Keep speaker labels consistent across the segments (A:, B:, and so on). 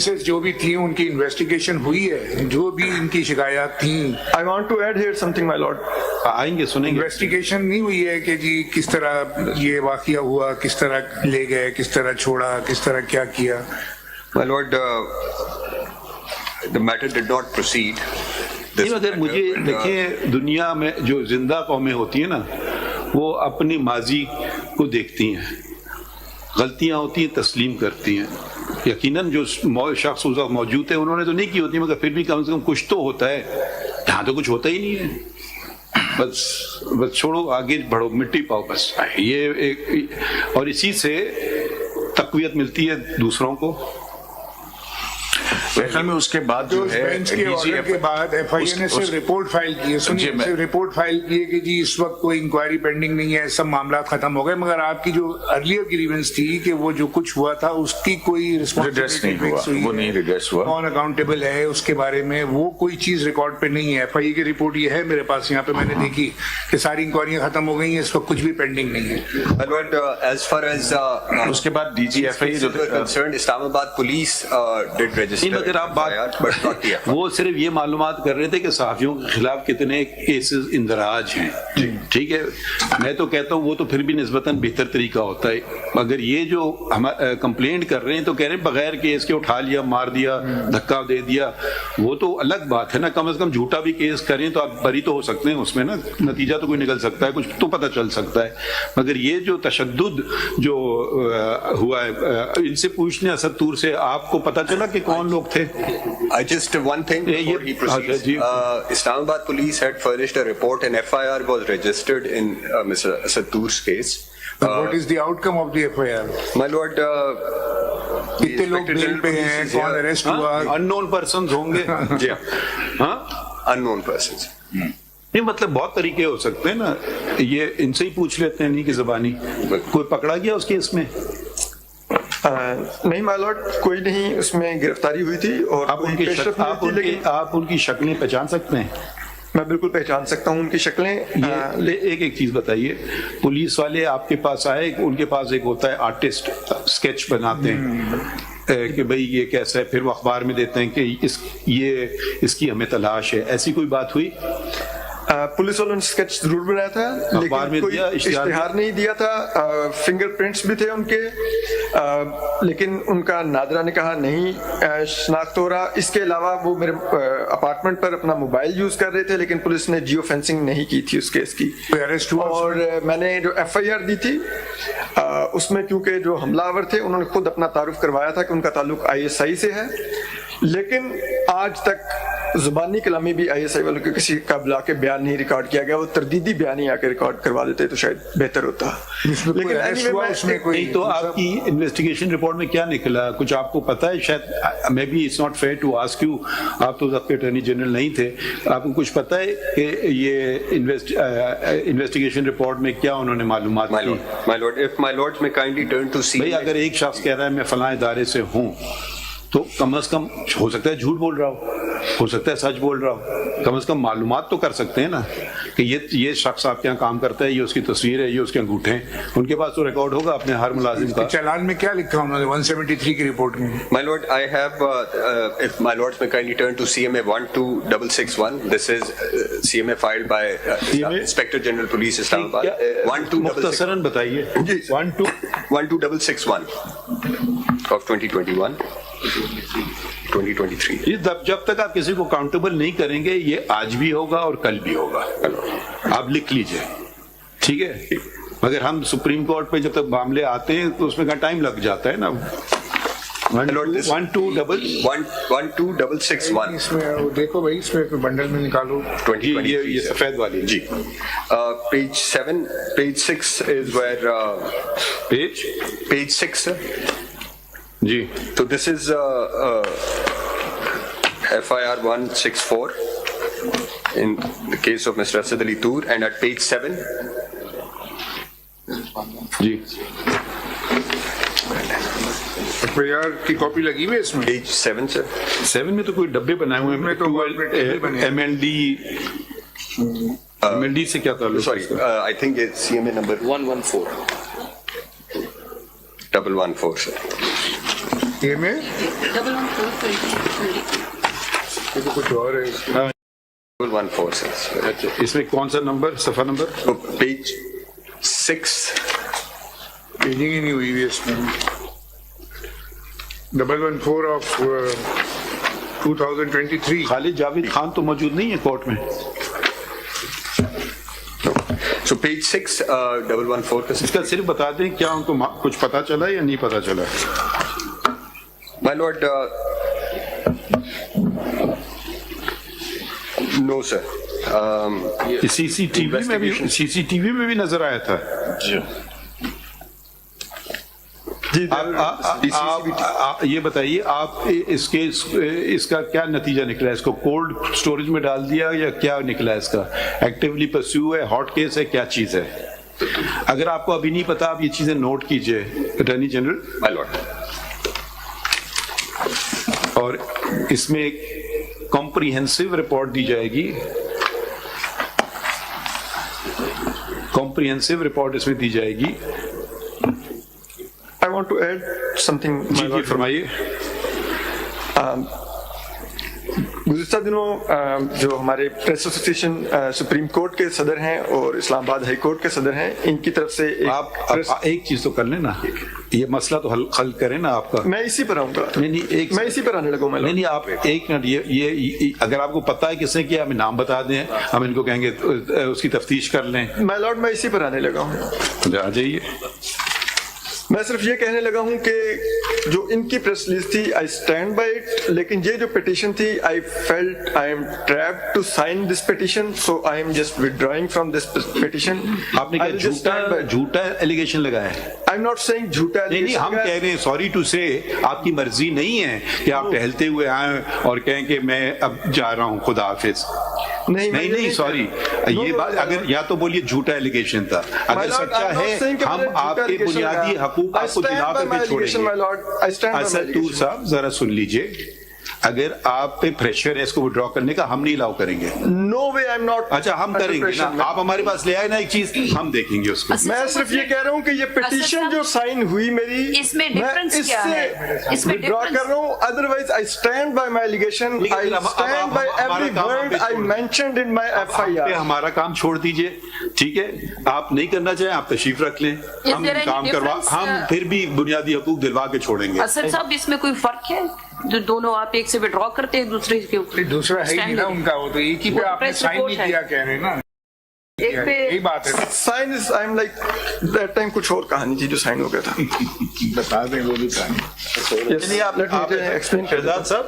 A: Cases जो भी थी उनकी इन्वेस्टिगेशन हुई है, जो भी इनकी शिकायत थी?
B: I want to add here something, my lord.
C: आएंगे सुनेंगे।
A: इन्वेस्टिगेशन नहीं हुई है कि जी किस तरह ये वाकया हुआ, किस तरह ले गए, किस तरह छोड़ा, किस तरह क्या किया?
D: My lord, the matter did not proceed.
C: नहीं, मगर मुझे देखिए, दुनिया में जो जिंदा कौमें होती हैं ना, वो अपनी माजी को देखती हैं, गलतियां होती हैं तस्लीम करती हैं। यकीनन जो शख्स उस वक्त मौजूद है उन्होंने तो नहीं की होती, मगर फिर भी कम से कम कुछ तो होता है। यहाँ तो कुछ होता ही नहीं है, बस छोड़ो, आगे बढ़ो, मिट्टी पाओ, बस ये एक, और इसी से तक़वियत मिलती है दूसरों को।
E: मेरे में उसके बाद जो है
A: बेंच के ऑर्डर के बाद एफआईए ने सिर्फ रिपोर्ट फाइल की है, सुनिए, सिर्फ रिपोर्ट फाइल की है कि जी इस वक्त कोई इंक्वायरी पेंडिंग नहीं है, सब मामला खत्म हो गए, मगर आपकी जो अर्लियर ग्रीवेंस थी कि वो जो कुछ हुआ था उसकी कोई
E: रिड्रेस नहीं हुआ, वो नहीं रिड्रेस हुआ,
A: कौन अकाउंटेबल है उसके बारे में वो कोई चीज रिकॉर्ड पे नहीं है। एफआईए की रिपोर्ट ये है मेरे पास, यहाँ पे मैंने देखी कि सारी इंक्वायरियां खत्म हो गई हैं, इस वक्त कुछ भी पेंडिंग नहीं है।
D: But as far as
E: उसके बाद DGFI जो
D: concerned, Islamabad police did register.
C: मगर आप बात वो सिर्फ ये मालूमात कर रहे थे कि सहाफियों के खिलाफ कितने केसेस इंदराज हैं, ठीक है। मैं तो कहता हूँ वो तो फिर भी निस्बतन बेहतर तरीका होता है, मगर ये जो हम कंप्लेंट कर रहे हैं तो कह रहे हैं बगैर केस के उठा लिया, मार दिया, धक्का दे दिया, वो तो अलग बात है ना। कम से कम झूठा भी केस करें तो आप बरी तो हो सकते हैं उसमें ना, नतीजा तो कोई निकल सकता है, कुछ तो पता चल सकता है। मगर ये जो तशद्दुद जो हुआ है, इनसे पूछने असद तूर से आपको पता चला कि कौन लोग थे?
D: Just one thing before he proceeds. Islamabad police had furnished a report and FIR was registered in Mr. Asad Toor's case.
A: What is the outcome of the FIR?
D: My lord,
A: कितने लोग बेल पे हैं, कौन arrest हुआ?
C: Unknown persons होंगे।
D: जी
C: हाँ,
D: unknown persons.
C: नहीं, मतलब बहुत तरीके हो सकते हैं ना, ये इनसे ही पूछ लेते हैं, नहीं की ज़बानी। कोई पकड़ा गया उस केस में?
B: नहीं माय लॉर्ड, कोई नहीं उसमें गिरफ्तारी हुई थी। और
C: आप उनकी शक्लें पहचान सकते हैं?
B: मैं बिल्कुल पहचान सकता हूँ उनकी शक्लें।
C: एक चीज बताइए, पुलिस वाले आपके पास आए, उनके पास एक होता है आर्टिस्ट, स्केच बनाते हैं कि भाई ये कैसा है, फिर वो अखबार में देते हैं कि इसकी हमें तलाश है, ऐसी कोई बात हुई?
B: पुलिस वालों ने स्केच जरूर बनाया था, लेकिन कोई इश्तिहार नहीं दिया था। फिंगरप्रिंट्स भी थे उनके, लेकिन उनका नादरा ने कहा नहीं शनाख्त हो रहा। इसके अलावा वो मेरे अपार्टमेंट पर अपना मोबाइल यूज कर रहे थे, लेकिन पुलिस ने जियो फेंसिंग नहीं की थी उस केस की। और मैंने जो FIR दी थी उसमें क्योंकि जो हमलावर थे उन्होंने खुद अपना तारुफ करवाया था कि उनका ताल्लुक ISI से है, लेकिन आज तक जुबानी कलामी भी ISI वालों के किसी का बुला के बयान नहीं रिकॉर्ड किया गया। वो तरदीदी बयान ही आके रिकॉर्ड करवा देते तो शायद बेहतर होता। लेकिन
C: नहीं, तो आपकी इन्वेस्टिगेशन रिपोर्ट में क्या निकला, कुछ आपको पता है? शायद maybe it's not fair to ask you, आप तो ज़ब्त अटॉर्नी जनरल नहीं थे, आपको कुछ पता है कि ये इन्वेस्टिगेशन रिपोर्ट में क्या उन्होंने मालूमात की?
D: My lord, if my lords may kindly turn to see.
C: भाई अगर एक शख्स कह रहा है मैं फलां इदारे से हूँ, तो कम से कम हो सकता है झूठ बोल रहा हो सकता है सच बोल रहा हो, कम से कम मालूमात तो कर सकते हैं ना कि ये शख्स आपके यहाँ काम करता है, ये उसकी तस्वीर है, ये उसके अंगूठे हैं, उनके पास तो रिकॉर्ड होगा अपने हर मुलाजिम का।
A: चालान में क्या लिखा उन्होंने 173 की रिपोर्ट में?
D: My lord, I have, if my lords may kindly turn to CMA 12661. This is CMA filed by Inspector General Police Islamabad. 12661.
C: मुख्तसरन बताइए।
D: 12661 of 2021. 2023.
C: जब तक आप किसी को काउंटेबल नहीं करेंगे, ये आज भी होगा और कल भी होगा, आप लिख लीजिए, ठीक है। मगर हम सुप्रीम कोर्ट पे जब तक मामले आते हैं तो उसमें टाइम लग जाता है ना।
D: 12661.
A: इसमें देखो भाई, इसमें बंडल में निकालो
D: 2023.
C: ये सफेद वाली जी।
D: Page 6 is where page 6
C: जी।
D: So this is FIR 164 in the case of Mr. Asad Ali Toor, and at page 7
C: जी
A: FIR की कॉपी लगी हुई है इसमें?
D: page 7 sir.
C: 7 में तो कोई डब्बे बनाए हुए हैं, तो MLD से क्या ताल्लुक?
D: Sorry, I think it's CMA number 114 sir.
A: ये में ये तो कुछ और है.
D: 114 sir.
C: अच्छा, इसमें कौन सा नंबर, सफा नंबर?
D: So page 6.
A: पेजिंग ही नहीं हुई है इसमें. 114 of 2023.
C: खालिद जावेद खान तो मौजूद नहीं है कोर्ट में.
D: So page 6, 114 का
C: इसका सिर्फ बता दें क्या उनको कुछ पता चला या नहीं पता चला?
D: My lord, no sir.
C: CCTV में भी नजर आया था. आप ये बताइए, आप इसका क्या नतीजा निकला? इसको कोल्ड स्टोरेज में डाल दिया या क्या निकला? इसका एक्टिवली परस्यू है, हॉट केस है, क्या चीज है? अगर आपको अभी नहीं पता, आप ये चीजें नोट कीजिए अटॉर्नी जनरल.
D: My lord.
C: और इसमें एक कॉम्प्रिहेंसिव रिपोर्ट दी जाएगी. कॉम्प्रिहेंसिव रिपोर्ट इसमें दी जाएगी.
B: I want to add something.
C: जी जी फरमाइए.
B: गुज़िश्ता दिनों जो हमारे प्रेस एसोसिएशन सुप्रीम कोर्ट के सदर हैं और इस्लामाबाद हाई कोर्ट के सदर हैं, इनकी तरफ से
C: आप एक चीज तो कर लेना, ये मसला तो हल करें ना आपका.
B: मैं इसी पर आऊंगा.
C: नहीं
B: मैं इसी पर आने लगा हूं.
C: नहीं आप एक मिनट, ये अगर आपको पता है किसने किया, हमें नाम बता दें, हम इनको कहेंगे उसकी तफ्तीश कर लें.
B: माय लॉर्ड, मैं इसी पर आने लगा हूं.
C: आ जाइए.
B: मैं सिर्फ ये कहने लगा हूं कि जो इनकी प्रेस रिलीज थी, आई स्टैंड बाय इट, लेकिन ये जो पिटीशन थी, I felt I am trapped to sign this petition, so I am just withdrawing from this petition.
C: आपने क्या झूठा एलिगेशन लगाया है?
B: आई एम नॉट सेइंग झूठा.
C: नहीं, हम कह रहे हैं, सॉरी टू से, आपकी मर्जी नहीं है कि आप टहलते हुए आए और कहें कि मैं अब जा रहा हूं, खुदा हाफिज. नहीं सॉरी, ये बात अगर या तो बोलिए झूठा एलिगेशन था, अगर सच्चा है हम आपके बुनियादी हकूक आपको दिला करके छोड़ेंगे. असदूर साहब जरा सुन लीजिए, अगर आप पे प्रेशर है इसको विड्रॉ करने का, हम नहीं अलाउ करेंगे.
B: No way, I am not.
C: अच्छा, हम करेंगे ना. आप हमारे पास ले आए ना एक चीज, हम देखेंगे उसको.
B: मैं सिर्फ ये कह रहा हूँ कि ये पिटीशन जो साइन हुई मेरी,
F: इसमें डिफरेंस क्या है?
B: इसमें विड्रॉ कर रहा हूँ. Otherwise I stand by my allegation, I stand by every word I mentioned in my FIR.
C: हमारा काम छोड़ दीजिए, ठीक है? आप नहीं करना चाहें, आप तशरीफ रख लें, हम काम करवा, हम फिर भी बुनियादी हकूक दिलवा के छोड़ेंगे.
F: असद साहब, इसमें कोई फर्क है? जो दोनों आप एक से विड्रॉ करते हैं, दूसरे के ऊपर
A: दूसरा है ही नहीं ना उनका, वो तो एक ही पे आपने साइन नहीं किया कह रहे हैं ना.
F: एक पे
A: यही बात है.
B: Sign is, I am like that time कुछ और कहानी थी जो साइन हो गया था.
A: बता दें वो भी कहानी.
C: चलिए आप
B: एक्सप्लेन.
C: शहजाद साहब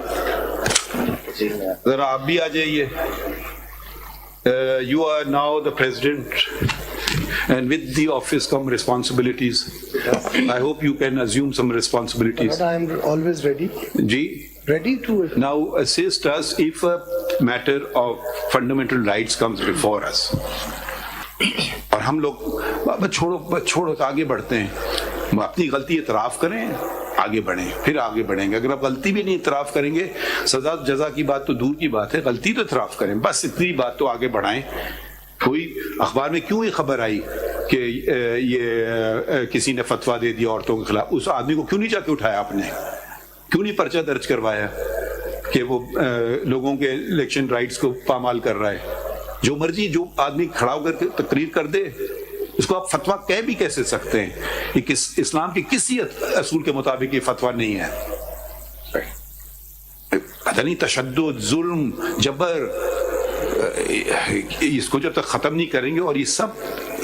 C: जरा आप भी आ जाइए. You are now the president, and with the office come responsibilities. I hope you can assume some responsibilities.
G: But I am always ready.
C: Ji,
G: Ready to.
C: now assist us if a matter of fundamental rights comes before us. और हम लोग छोड़ो तो आगे बढ़ते हैं. अपनी गलती इतराफ करें, आगे बढ़ें, फिर आगे बढ़ेंगे. अगर आप गलती भी नहीं इतराफ करेंगे, सजा जजा की बात तो दूर की बात है, गलती तो इतराफ करें, बस इतनी बात तो आगे बढ़ाएं. कोई अखबार में क्यों ये खबर आई कि ये किसी ने फतवा दे दिया औरतों के खिलाफ, उस आदमी को क्यों नहीं जाके उठाया आपने? क्यों नहीं पर्चा दर्ज करवाया कि वो लोगों के इलेक्शन राइट्स को पामाल कर रहा है? जो मर्जी जो आदमी खड़ा होकर तकरीर कर दे, इसको आप फतवा कह भी कैसे सकते हैं? ये इस्लाम के किसी असूल के मुताबिक ये फतवा नहीं है. पता नहीं, तशद्दुद, जुल्म, जबर, इसको जब तक खत्म नहीं करेंगे, और ये सब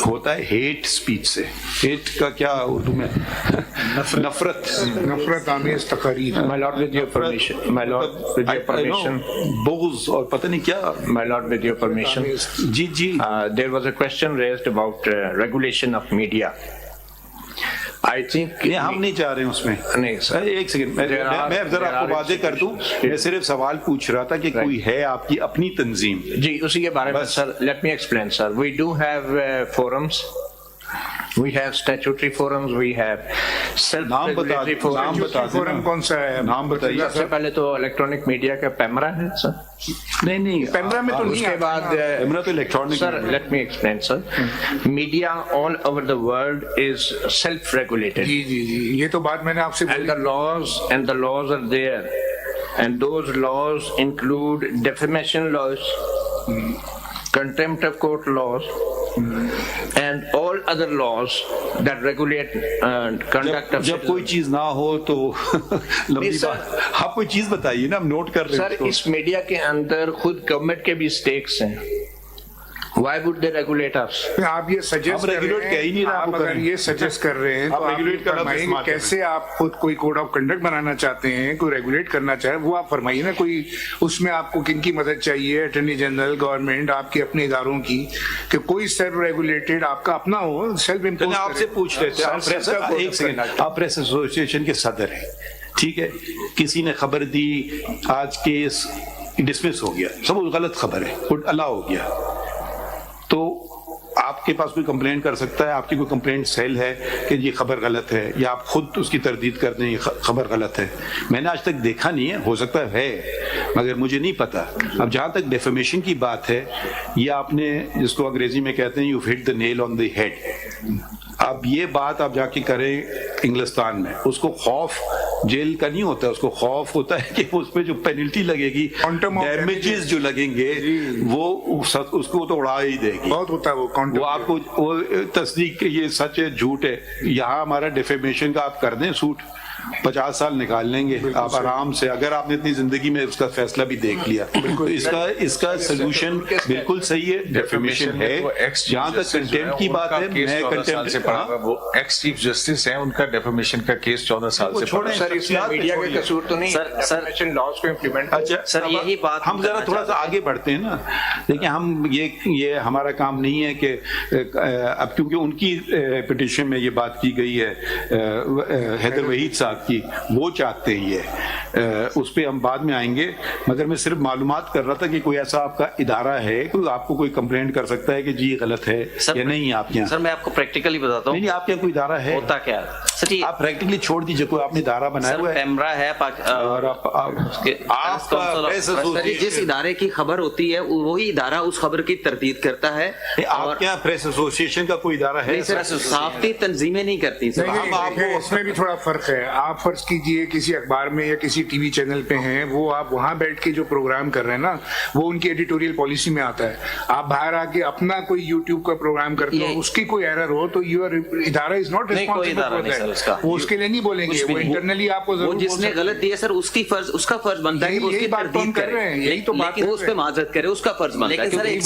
C: होता है हेट स्पीच से. हेट का क्या उर्दू में?
A: नफरत आमेज तकरीर.
H: My lord, with your permission. My lord, with your permission.
C: Boghaz और पता नहीं क्या.
H: My lord, with your permission.
C: Ji ji.
H: There was a question raised about regulation of media. I think
C: नहीं, हम नहीं जा रहे हैं उसमें.
H: नहीं सर,
C: एक सेकंड, मैं जरा आपको वादे कर दूं. मैं सिर्फ सवाल पूछ रहा था कि कोई है आपकी अपनी तंजीम?
H: जी, उसी के बारे में sir. Let me explain, sir. We do have forums We have statutory forums, we have self-regulatory forums.
A: Forum कौन सा है?
C: नाम बताइए
H: सबसे पहले तो इलेक्ट्रॉनिक मीडिया का पैमरा है सर.
C: नहीं
A: पैमरा में तो नहीं
H: उसके
A: आता
H: बाद
C: कैमरा तो electronic
H: Sir, let me explain, sir. Media all over the world is self-regulated.
A: जी जी जी, ये तो बात मैंने आपसे
H: And the laws are there. And those laws include defamation laws, contempt of court laws, and all other laws that regulate conduct of
C: जब कोई चीज ना हो तो लंबी
H: नहीं,
C: बात. आप कोई चीज बताइए ना, हम नोट कर रहे हैं
H: सर
C: उसको.
H: इस मीडिया के अंदर खुद गवर्नमेंट के भी स्टेक्स हैं. Why would they regulate us?
A: आप ये सजेस्ट
C: आप regulate कह ही नहीं रहे,
A: आप
C: आपको
A: अगर
C: करें.
A: ये सजेस्ट कर रहे हैं
C: आप
A: तो आप
C: regulate
A: ये
C: का लफ्ज़
A: फरमाइए
C: इस्तेमाल
A: कि कैसे आप खुद कोई कोड ऑफ कंडक्ट बनाना चाहते हैं, कोई रेगुलेट करना चाहे, वो आप फरमाइए ना. कोई उसमें आपको किनकी मदद चाहिए? अटॉर्नी जनरल, गवर्नमेंट, आपके अपने इदारों की, कि कोई सेल्फ रेगुलेटेड आपका अपना हो, सेल्फ इम्पोज.
C: आपसे पूछ रहे थे, एक सेकंड, आप प्रेस एसोसिएशन के सदर हैं, ठीक है? किसी ने खबर दी, आज केस डिसमिस हो गया, सब गलत खबर है, अल्लाह हो गया, तो आपके पास कोई कंप्लेंट कर सकता है? आपकी कोई कंप्लेंट सेल है कि ये खबर गलत है, या आप खुद उसकी तरदीद कर दें ये खबर गलत है? मैंने आज तक देखा नहीं है, हो सकता है मगर मुझे नहीं पता. अब जहाँ तक डेफेमेशन की बात है, ये आपने जिसको अंग्रेजी में कहते हैं you hit the nail on the head. अब ये बात आप जाके करें इंग्लिस्तान में, उसको खौफ जेल का नहीं होता, उसको खौफ होता है कि उस पे जो पेनल्टी लगेगी, डैमेजेस जो लगेंगे, वो उसको तो उड़ा ही देगी.
A: बहुत होता है
C: वो आपको वो तस्दीक ये सच है झूठ है. यहाँ हमारा डिफेमेशन का आप कर दें सूट, 50 साल निकाल लेंगे आप आराम से, अगर आपने इतनी जिंदगी में उसका फैसला भी देख लिया. तो इसका सोल्यूशन बिल्कुल सही है, डेफेमेशन है. जहाँ तक कंटेम्प्ट की बात है, मैं कंटेम्प्ट से पढ़ा,
E: वो एक्स चीफ जस्टिस हैं, उनका डेफेमेशन का केस 14 साल से
C: छोड़ें.
H: सर इसमें मीडिया का कसूर तो नहीं, सर लॉज को इम्प्लीमेंट.
C: अच्छा
F: सर यही बात
C: हम जरा थोड़ा सा आगे बढ़ते हैं ना. देखिए हम ये हमारा काम नहीं है कि अब क्योंकि उनकी पिटीशन में ये बात की गई है, हैदर वहीद साहब की, वो चाहते हैं ये, उस पर हम बाद में आएंगे. मगर मैं सिर्फ मालूमात कर रहा था कि कोई ऐसा आपका इदारा है, कोई आपको कोई कंप्लेंट कर सकता है कि जी ये गलत है या नहीं आपके यहाँ?
F: सर मैं आपको प्रैक्टिकली बताता हूँ.
C: नहीं, आपके यहाँ कोई इदारा है?
F: होता क्या सर,
C: आप प्रैक्टिकली छोड़ दीजिए, कोई आपने इदारा बनाया हुआ है?
F: पैमरा है
C: और
F: सर जिस इदारे की खबर होती है वही इदारा उस खबर की तरदीद करता है.
C: आपके यहाँ प्रेस एसोसिएशन का कोई इदारा है?
F: सर सहाफती तंजीमें नहीं करती सर.
A: इसमें भी थोड़ा फर्क है. आप फर्ज कीजिए किसी अखबार में या किसी टीवी चैनल पे हैं, वो आप वहां बैठ के जो प्रोग्राम कर रहे हैं ना, वो उनकी एडिटोरियल पॉलिसी में आता है. आप बाहर आके अपना कोई यूट्यूब का प्रोग्राम करते हो, उसकी कोई एरर हो तो यूर इदारा इज नॉट रिस्पॉन्सिबल. वो उसके लिए नहीं बोलेंगे, वो इंटरनली आपको
F: वो जिसने गलत दिया सर उसका फर्ज बनता है कि उसकी तरदीद करे,
A: यही तो बात
F: लेकिन उस पे माजरत करे, उसका फर्ज बनता है. लेकिन सर एक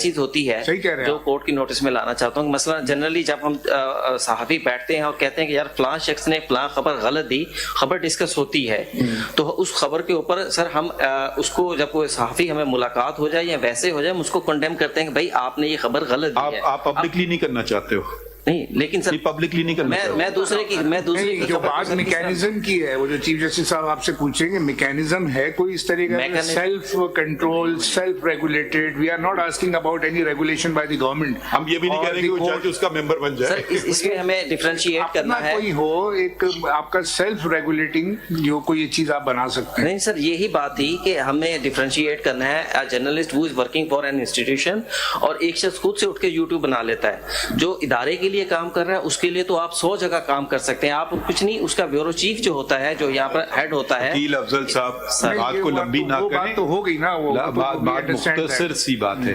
F: चीज होती है जो कोर्ट की नोटिस में लाना चाहता हूँ. मसला जनरली जब हम सहाफी बैठते हैं और कहते हैं कि यार फलां शख्स ने फलां खबर गलत दी, खबर डिस्कस होती है, तो उस खबर के ऊपर सर हम उसको जब कोई सहाफी हमें मुलाकात हो जाए या वैसे हो जाए, हम उसको कंडेम करते हैं कि भाई आपने ये खबर गलत दी है.
C: आप पब्लिकली नहीं करना चाहते हो?
F: नहीं, लेकिन सर
C: पब्लिकली नहीं करना.
F: मैं दूसरे की
A: जो बात मैकेनिज्म की है, वो जो चीफ जस्टिस साहब आपसे पूछेंगे, मैकेनिज्म है कोई इस तरह का self control, self regulated? We are not asking about any regulation by the government.
C: हम ये भी नहीं कह रहे कि वो जज उसका मेंबर बन जाए.
F: सर इसमें हमें डिफरेंशिएट करना है.
A: कोई हो एक आपका सेल्फ रेगुलेटिंग जो कोई चीज आप बना सकते हैं.
F: नहीं सर यही बात थी कि हमें डिफरेंशिएट करना है. Journalist who is working for an institution, और एक शख्स खुद से उठ के यूट्यूब बना लेता है, जो इदारे के लिए काम कर रहा है उसके लिए तो आप 100 जगह काम कर सकते हैं. आप कुछ नहीं, उसका ब्यूरो चीफ जो होता है, जो यहाँ पर हेड होता है,
C: वकील अफजल साहब, बात को लंबी ना करें.
A: बात तो हो गई ना, वो
C: बात मुख्तसर सी बात है,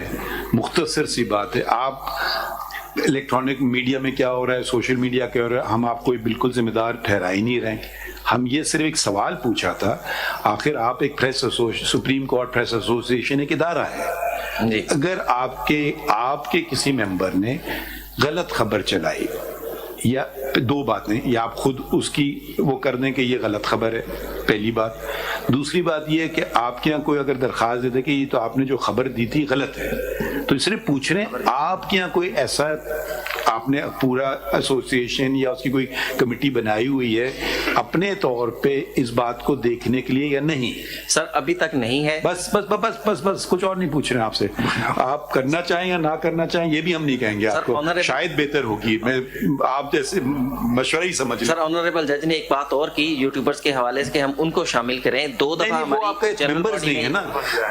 C: मुख्तसर सी बात है. आप इलेक्ट्रॉनिक मीडिया में क्या हो रहा है, सोशल मीडिया क्या हो रहा है, हम आपको बिल्कुल जिम्मेदार ठहरा ही नहीं रहे. हम ये सिर्फ एक सवाल पूछा था, आखिर आप एक press supreme court press association एक इदारा है, अगर आपके किसी मेंबर ने गलत खबर चलाई, या दो बातें, या आप खुद उसकी वो कर दें कि ये गलत खबर है, पहली बात. दूसरी बात ये है कि आपके यहाँ कोई अगर दरख्वास्त दे दे कि ये तो आपने जो खबर दी थी गलत है, तो सिर्फ पूछ रहे हैं आपके यहाँ कोई ऐसा آپ نے پورا ایسوسیشن یا اس کی کوئی کمیٹی بنائی ہوئی ہے اپنے طور پہ اس بات کو دیکھنے کے لیے یا نہیں؟
F: سر ابھی تک نہیں ہے.
C: بس بس بس بس بس کچھ اور نہیں پوچھ رہے ہیں آپ سے. آپ کرنا چاہیں یا نہ کرنا چاہیں یہ بھی ہم نہیں کہیں گے آپ کو, شاید بہتر ہوگی. میں آپ جیسے مشورہ ہی سمجھ رہا ہوں.
F: سر آنریبل جج نے ایک بات اور کی یوٹیوبرز کے حوالے سے کہ ہم ان کو شامل کریں. 2 دفعہ ہماری
C: ممبرز نہیں ہے نا,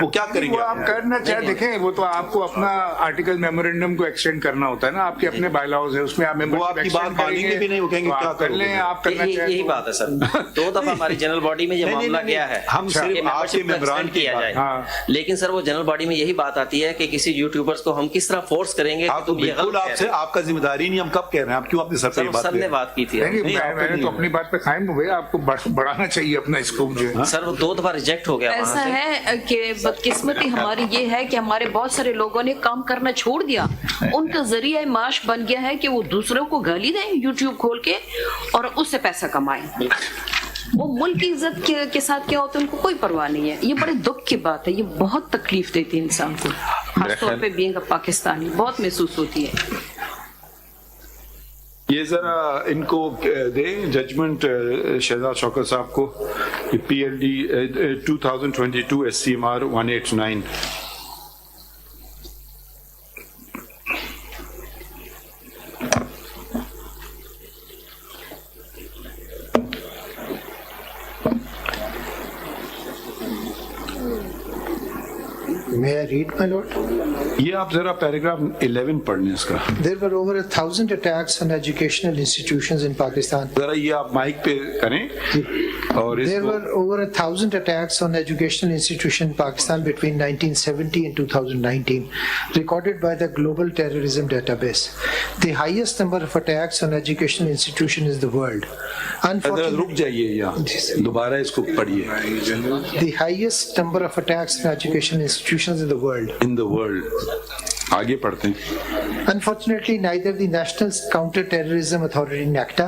C: وہ کیا کریں گے؟
A: آپ کرنا چاہیں دیکھیں, وہ تو آپ کو اپنا آرٹیکل میمورینڈم کو ایکسٹینڈ کرنا ہوتا ہے نا, آپ کے اپنے بائی لاز ہے, اس میں آپ
C: وہ آپ کی بات مانیں گے بھی نہیں, وہ کہیں گے کیا
A: کر لیں آپ کرنا چاہیں.
F: یہی بات ہے سر, 2 دفعہ ہماری جنرل باڈی میں یہ معاملہ گیا ہے,
C: ہم صرف آپ کے ممبران
F: کیا جائے. لیکن سر وہ جنرل باڈی میں یہی بات آتی ہے کہ کسی یوٹیوبرز کو ہم کس طرح فورس کریں گے.
C: بالکل آپ سے آپ کا ذمہ داری نہیں, ہم کب کہہ رہے ہیں, آپ کیوں اپنے سر پہ بات
F: نے بات کی تھی.
A: میں نے تو اپنی بات پہ قائم ہو گیا, آپ کو بڑھانا چاہیے اپنا اسکوپ جو ہے.
F: سر وہ 2 دفعہ ریجیکٹ ہو گیا.
I: ایسا ہے کہ بدقسمتی ہماری یہ ہے کہ ہمارے بہت سارے لوگوں نے کام کرنا چھوڑ دیا, ان کا ذریعہ معاش بن گیا ہے کہ وہ دوسروں کو گالی دیں یوٹیوب کھول کے اور اس سے پیسہ کمائیں. وہ ملک کی عزت کے ساتھ کیا ہوتا ہے ان کو کوئی پرواہ نہیں ہے. یہ بڑے دکھ کی بات ہے, یہ بہت تکلیف دیتی ہے انسان کو, خاص طور پہ بینگ پاکستانی بہت محسوس ہوتی ہے.
C: یہ ذرا ان کو دیں ججمنٹ شہزاد شوکت صاحب کو, P L D 2022 SCMR 189.
G: May I read, my lord?
C: یہ آپ ذرا پیراگراف 11 پڑھ لیں اس کا.
G: There were over 1,000 attacks on educational institutions in Pakistan.
C: ذرا یہ آپ مائک پہ کریں. اور
G: There were over 1,000 attacks on educational institutions in Pakistan between 1970 and 2019, recorded by the Global Terrorism Database. The highest number of attacks on educational institutions in the world.
C: رک جائیے, یہاں دوبارہ اس کو پڑھیے.
G: The highest number of attacks on educational institutions in the world.
C: In the world. آگے پڑھتے ہیں.
G: Unfortunately, neither the National Counter-Terrorism Authority (NACTA),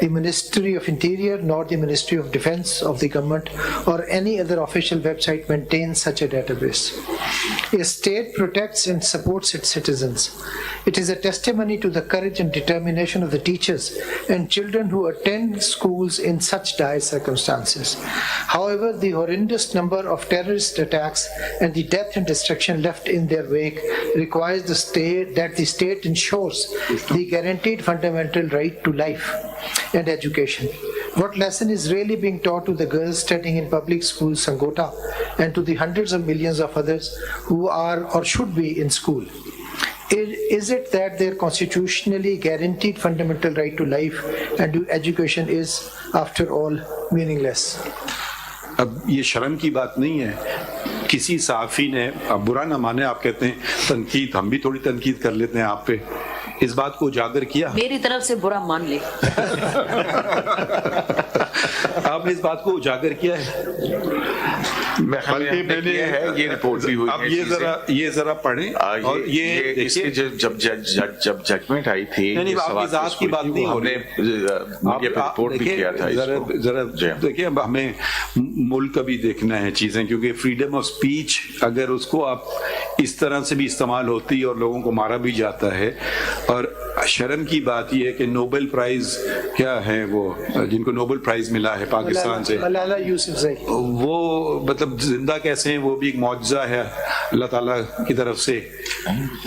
G: the Ministry of Interior, nor the Ministry of Defense of the government or any other official website maintains such a database. A state protects and supports its citizens. It is a testimony to the courage and determination of the teachers and children who attend schools in such dire circumstances. However, the horrendous number of terrorist attacks and the death and destruction left in their wake requires that the state ensures the guaranteed fundamental right to life and education. What lesson is really being taught to the girls studying in public schools Sangota and to the hundreds of millions of others who are or should be in school? Is it that their constitutionally guaranteed fundamental right to life and to education is, after all, meaningless?
C: اب یہ شرم کی بات نہیں ہے. کسی صحافی نے, اب برا نہ مانے, آپ کہتے ہیں تنقید, ہم بھی تھوڑی تنقید کر لیتے ہیں آپ پہ, اس بات کو اجاگر کیا.
I: میری طرف سے برا مان لے.
C: آپ نے اس بات کو اجاگر کیا ہے.
E: بلکہ میں نے یہ رپورٹ بھی ہوئی.
C: اب یہ ذرا پڑھیں. اور یہ
E: جب ججمنٹ آئی تھی,
C: آپ کی ذات کی بات نہیں ہو رہی,
E: رپورٹ بھی کیا تھا.
C: ذرا دیکھیں, اب ہمیں ملک کا بھی دیکھنا ہے چیزیں, کیونکہ فریڈم آف اسپیچ اگر اس کو آپ اس طرح سے بھی استعمال ہوتی اور لوگوں کو مارا بھی جاتا ہے. اور شرم کی بات یہ ہے کہ نوبل پرائز کیا ہے وہ جن کو نوبل پرائز ملا ہے پاکستان سے,
G: ملالا یوسفزئی,
C: وہ مطلب زندہ کیسے ہیں, وہ بھی ایک معجزہ ہے اللہ تعالیٰ کی طرف سے,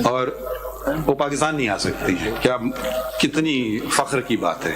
C: اور وہ پاکستان نہیں آ سکتی. کیا کتنی فخر کی بات ہے.